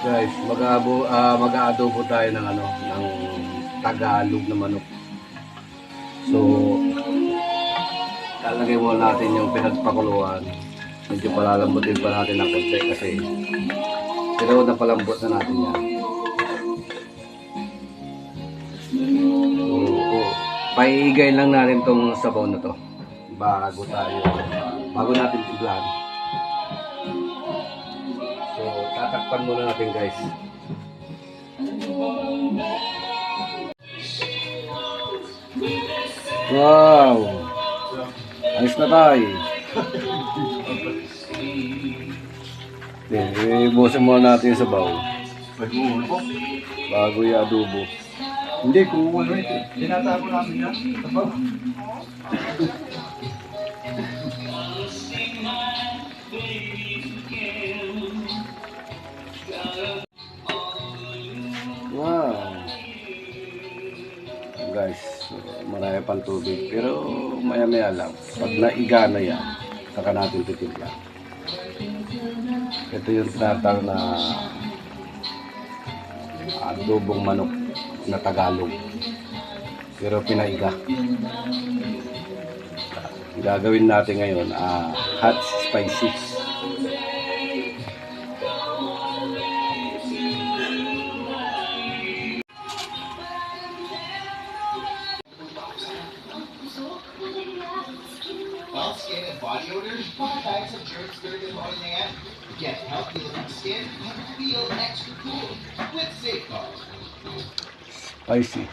Guys, mag-aadobo tayo ng ng Tagalog na manok. So, lalagay muna natin yung pinagpakuluan. Medyo palalambutin pa natin ng konti kasi pero napalambot na natin yan. So, paigay lang natin tong sabaw na to bago natin tiglan. So, tatakpan muna natin guys. Wow! Ayos na tayo. Ibusin muna natin sa sabaw. Bago i-adobo. Hindi, kung ano ito. Tinatago namin yan. Sabaw. Wow! Guys, marami pang tubig. Pero maya-maya lang. Pag naiga na yan, saka natin titimpla. Ito yung tinatawag na adobong manok na Tagalog. Pero pinaiga. Gagawin natin ngayon hot spicy. Well, skin and body odor, 5 bags of germs good morning and get healthy looking skin and feel extra cool with Safeguard. Spicy.